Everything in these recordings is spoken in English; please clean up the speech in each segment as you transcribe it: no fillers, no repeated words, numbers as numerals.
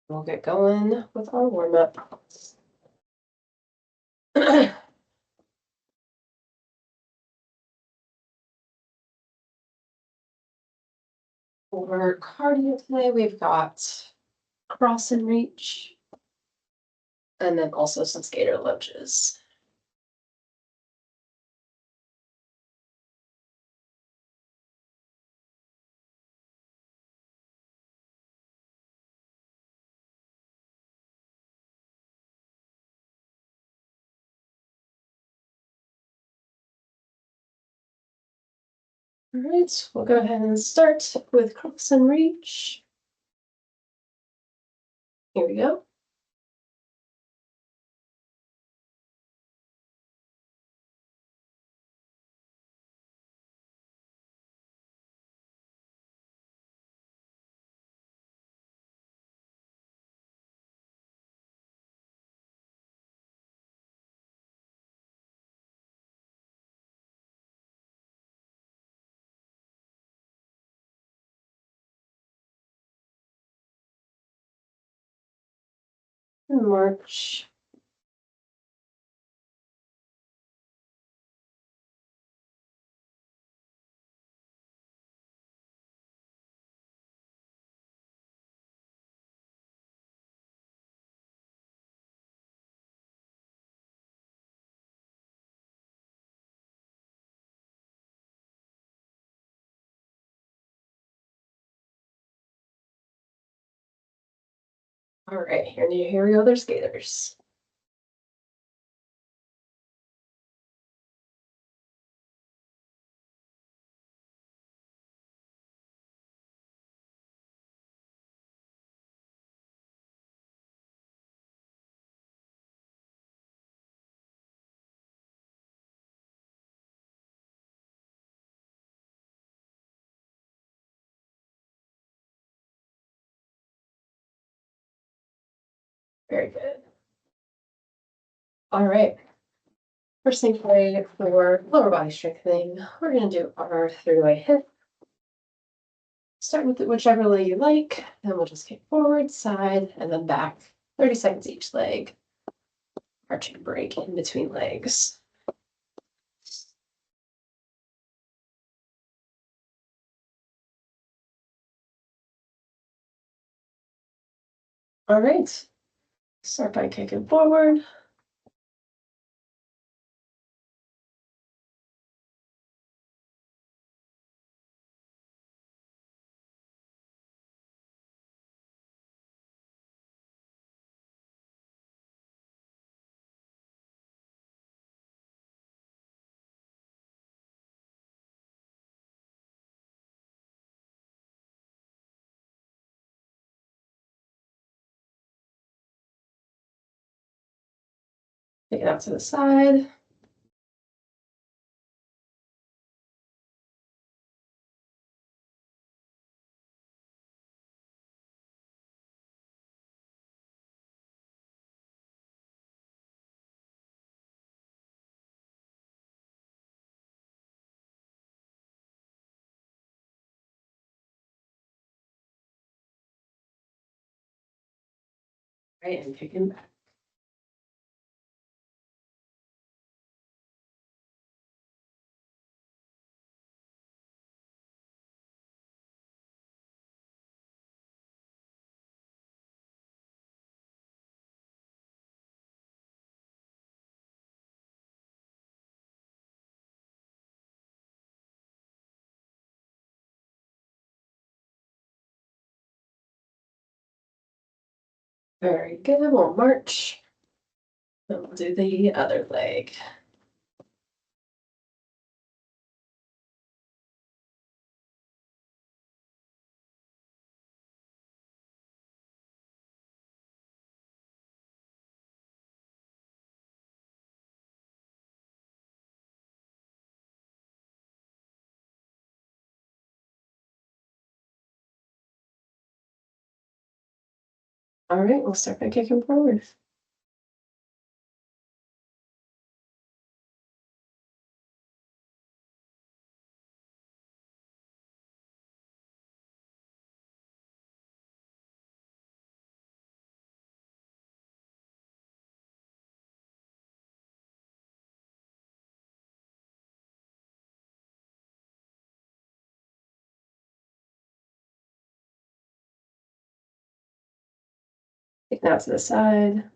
We'll get going with our warm-up. For cardio today, we've got cross and reach, and then also some skater lunges. All right, we'll go ahead and start with cross and reach. Here we go. And march. All right, here we go, they're skaters. Very good. All right. First thing today for lower body strengthening, we're going to do our three-way hip. Start with whichever leg you like, and we'll just kick forward, side, and then back. 30 seconds each leg. Arching break in between legs. All right. Start by kicking forward. Take it out to the side. Right, and kicking back. Very good. We'll march. And we'll do the other leg. All right, we'll start by kicking forward. Take that to the side.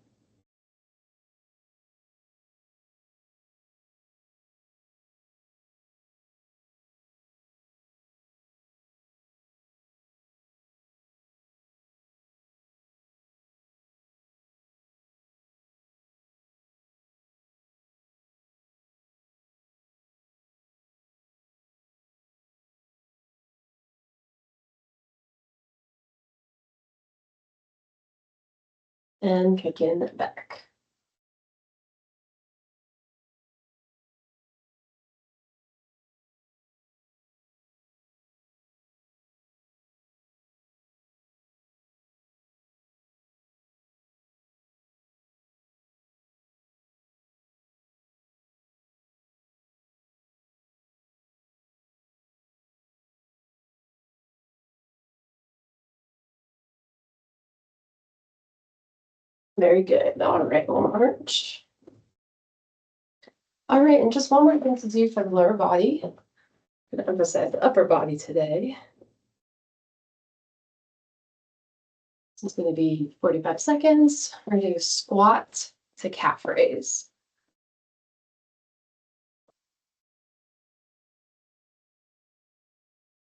And kick in back. Very good. All right, we'll march. All right, and just one more thing to do for the lower body. I'm going to emphasize the upper body today. This is going to be 45 seconds. We're going to do squat to calf raise.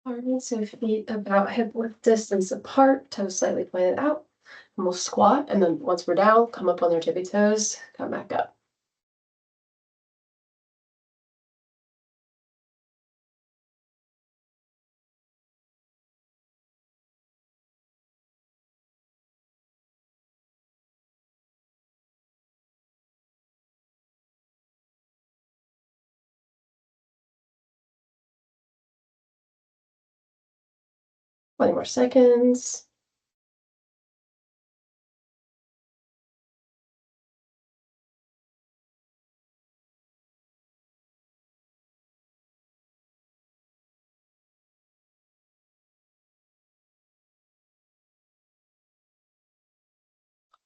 All right, so feet about hip width distance apart, toes slightly pointed out. And we'll squat, and then once we're down, come up on our tippy toes, come back up. Twenty more seconds.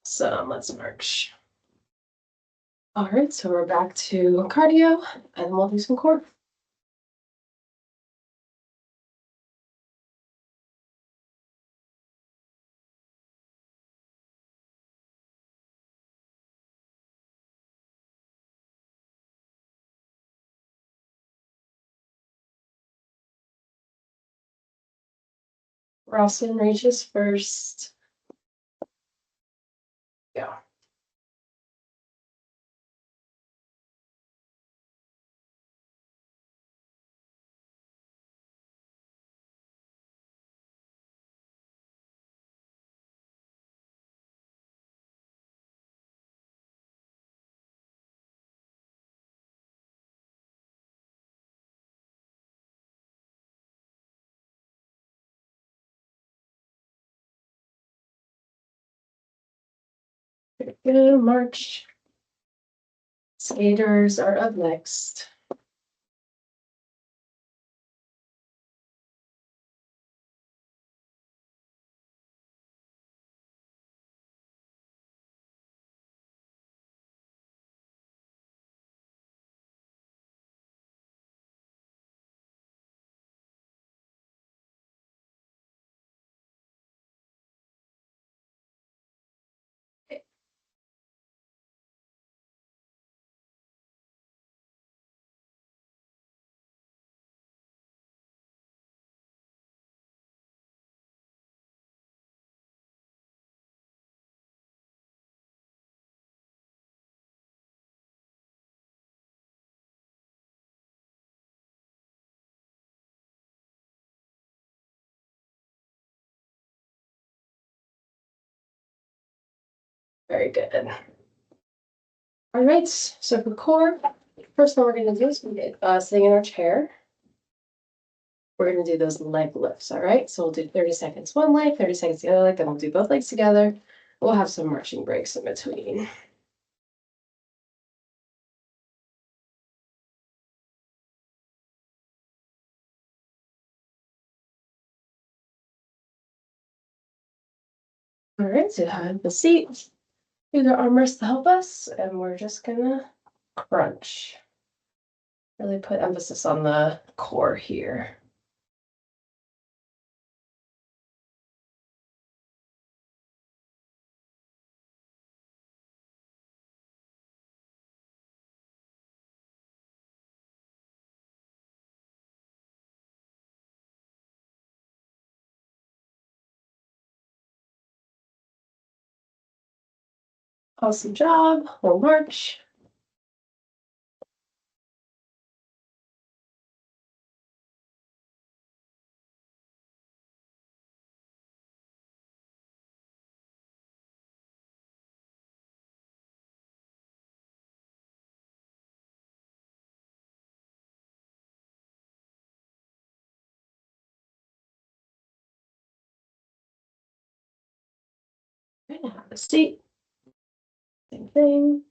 So let's march. All right, so we're back to cardio, and we'll do some core. Ralston reaches first. Yeah. Good march. Skaters are up next. Very good. All right, so for core, first thing we're going to do is sitting in our chair. We're going to do those leg lifts, all right? So we'll do 30 seconds one leg, 30 seconds the other leg, then we'll do both legs together. We'll have some marching breaks in between. All right, so have the seat, do the armrests to help us, and we're just gonna crunch. Really put emphasis on the core here. Awesome job. We'll march. We're gonna have a seat. Same thing.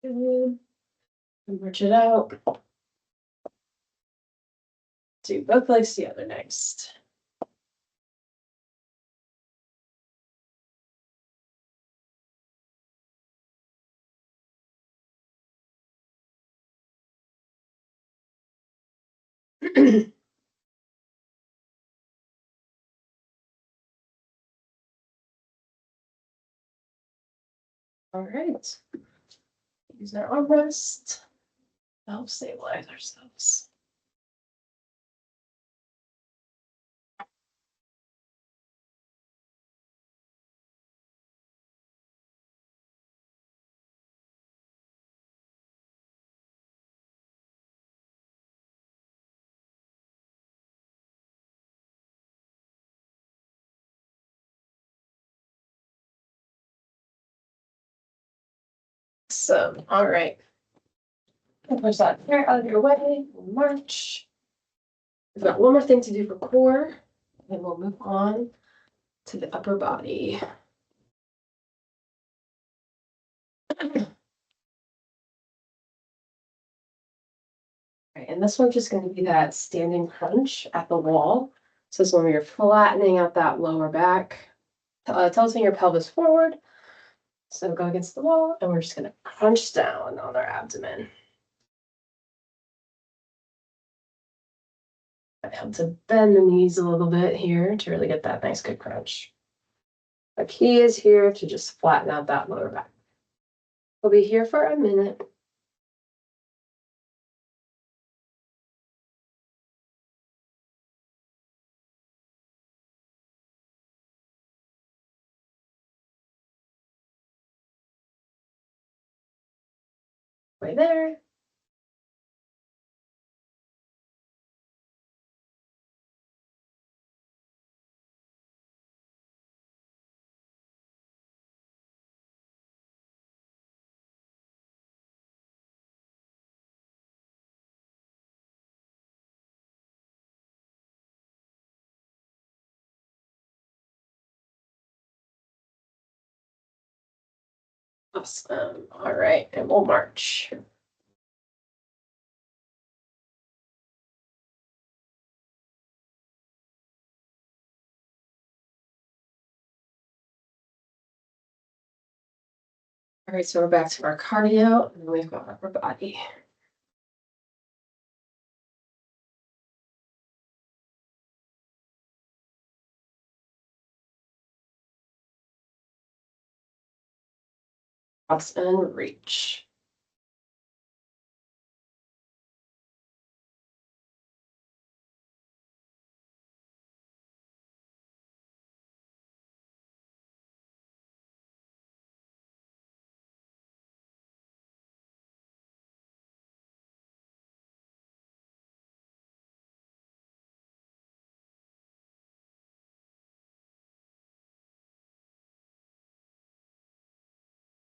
Good. March it out. Do both legs together next. All right. Use our armrest to help stabilize ourselves. So, all right. Push that hair out of your way. We'll march. We've got one more thing to do for core, and we'll move on to the upper body. Right, and this one's just going to be that standing crunch at the wall. So this one where you're flattening out that lower back, tilting your pelvis forward. So go against the wall, and we're just going to crunch down on our abdomen. I have to bend the knees a little bit here to really get that nice good crunch. The key is here to just flatten out that lower back. We'll be here for a minute. Right there. Awesome. All right, and we'll march. All right, so we're back to our cardio, and we've got upper body. Cross and reach.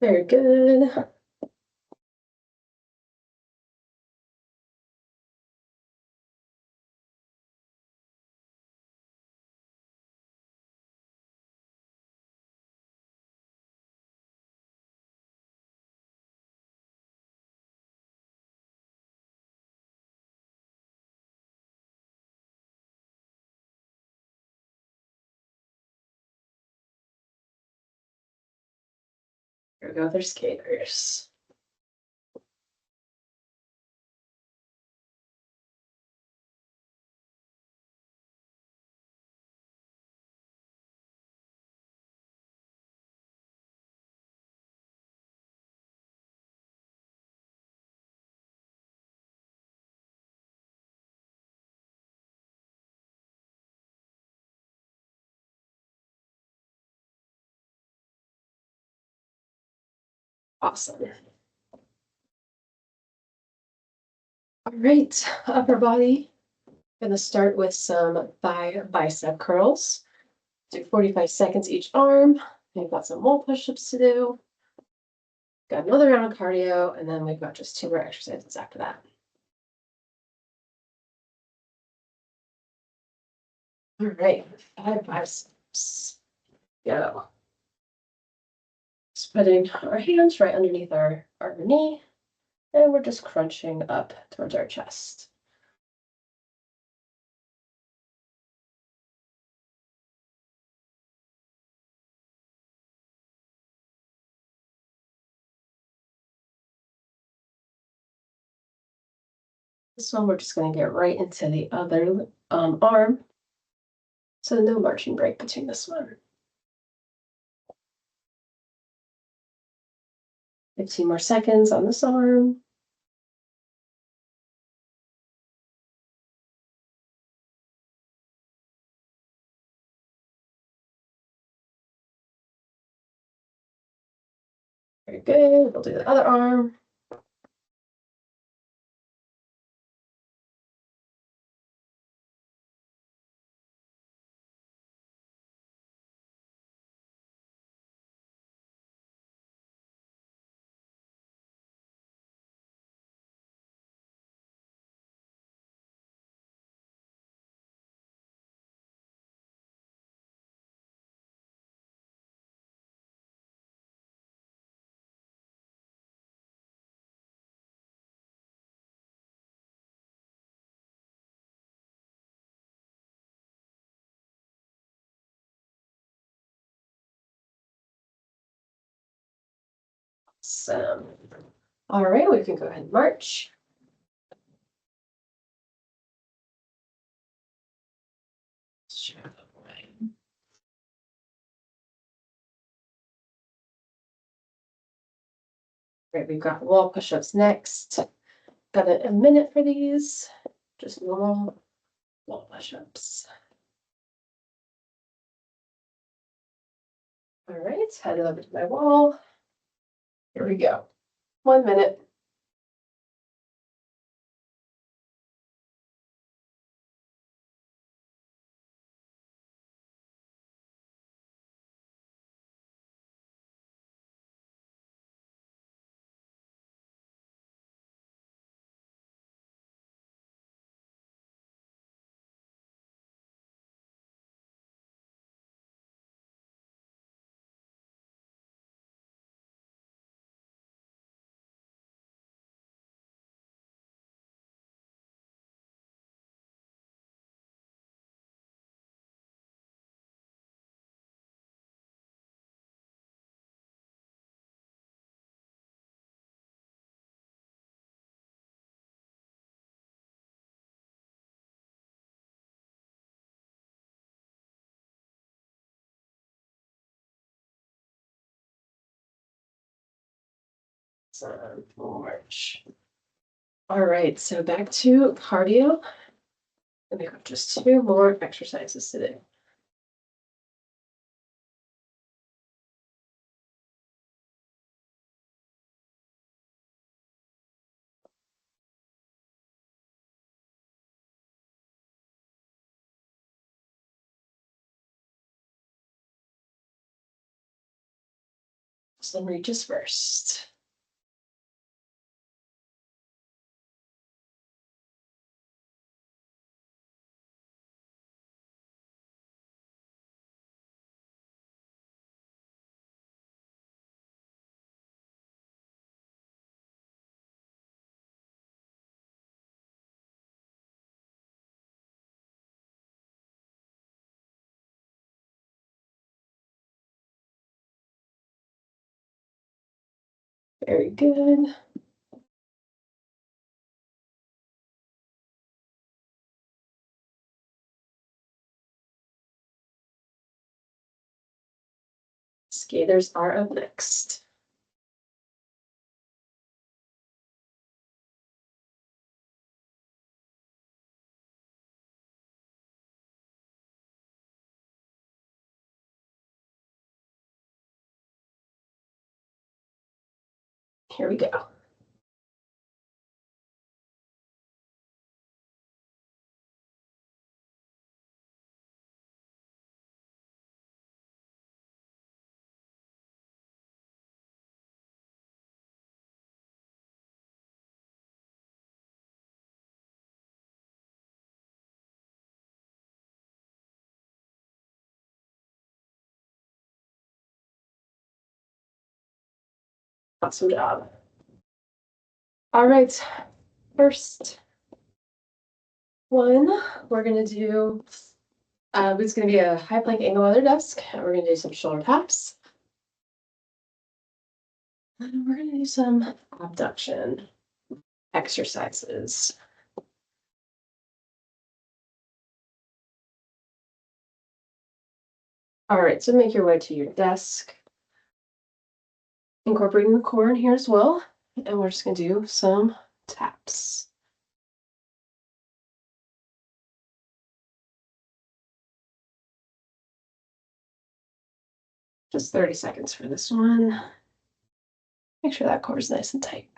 Very good. Here we go with our skaters. Awesome. All right, upper body. Gonna start with some thigh bicep curls. Do 45 seconds each arm. We've got some wall push-ups to do. Got another round of cardio, and then we've got just 2 more exercises after that. All right, 5 biceps. Go. Just putting our hands right underneath our knee, and we're just crunching up towards our chest. This one, we're just going to get right into the other arm. So no marching break between this one. 15 more seconds on this arm. Very good. We'll do the other arm. So, all right, we can go ahead and march. Right, we've got wall push-ups next. Got a minute for these. Just normal wall push-ups. All right, head over to my wall. Here we go. 1 minute. So, march. All right, so back to cardio. And we have just 2 more exercises to do. Some reaches first. Very good. Skaters are up next. Here we go. Awesome job. All right, first one, we're gonna do, it's gonna be a high plank angle on their desk, and we're gonna do some shoulder taps. And we're gonna do some abduction exercises. All right, so make your way to your desk, incorporating the core in here as well, and we're just gonna do some taps. Just 30 seconds for this one. Make sure that core is nice and tight.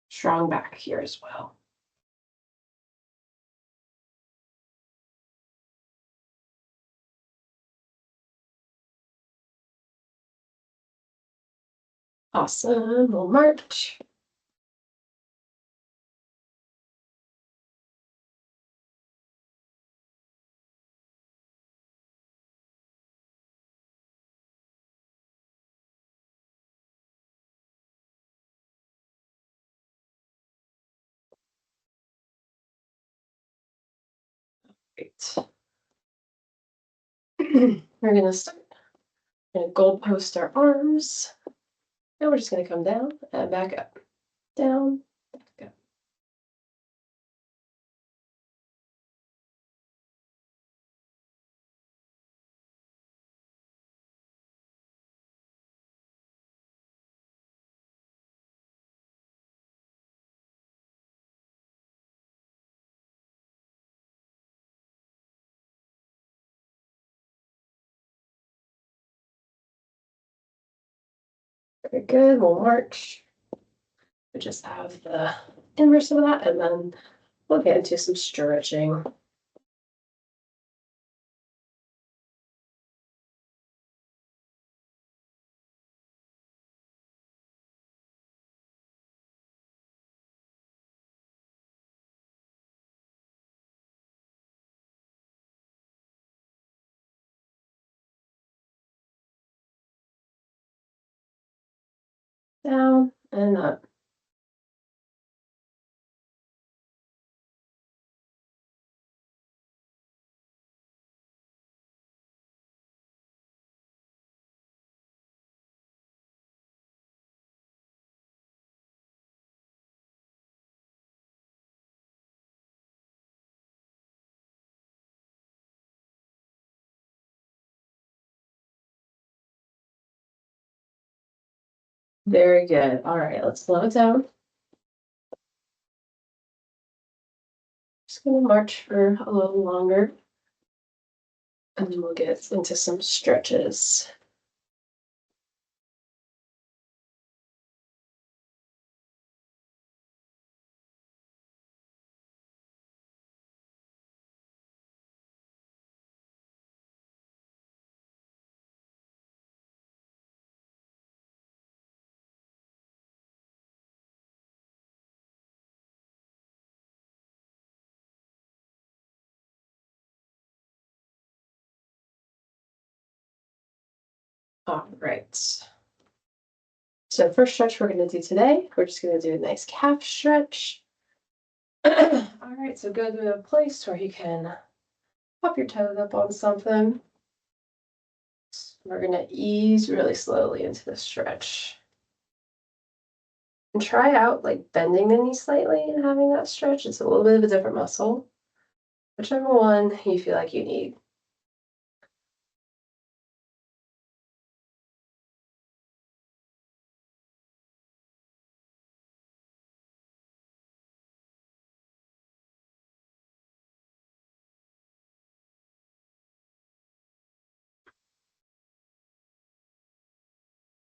Strong back here as well. Awesome, we'll march. Great. We're gonna start. We're gonna goal post our arms. And we're just gonna come down and back up. Down, back up. Very good, we'll march. We just have the inverse of that, and then we'll get into some stretching. Down and up. Very good. All right, let's slow it down. Just gonna march for a little longer, and then we'll get into some stretches. All right. So first stretch we're gonna do today, we're just gonna do a nice calf stretch. All right, so go to a place where you can pop your toes up on something. We're gonna ease really slowly into the stretch. And try out like bending the knee slightly and having that stretch. It's a little bit of a different muscle. Whichever one you feel like you need.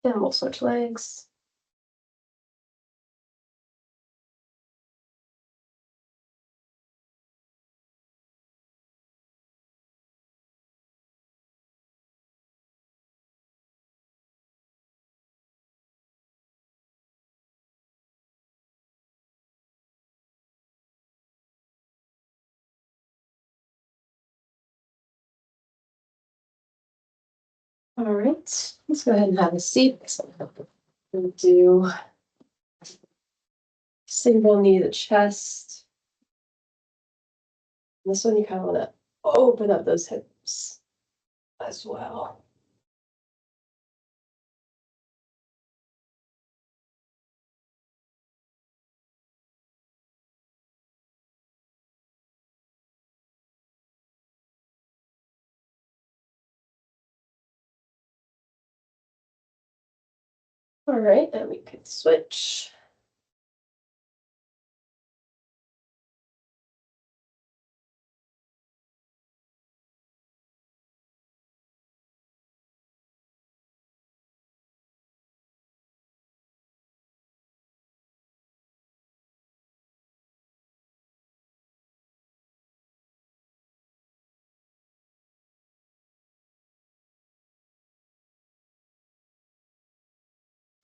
And we'll switch legs. All right, let's go ahead and have a seat. We'll do single knee to chest. This one you kind of want to open up those hips as well. All right, and we could switch.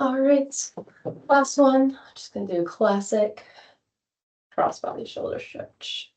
All right, last one. I'm just gonna do classic crossbody shoulder stretch.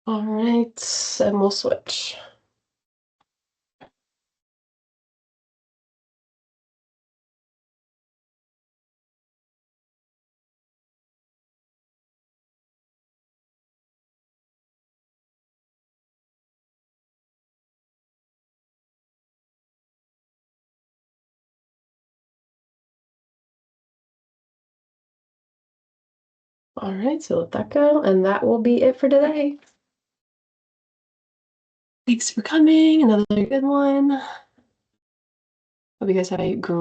All right, and we'll switch. All right, so let that go, and that will be it for today. Thanks for coming. Another good one. Hope you guys have a great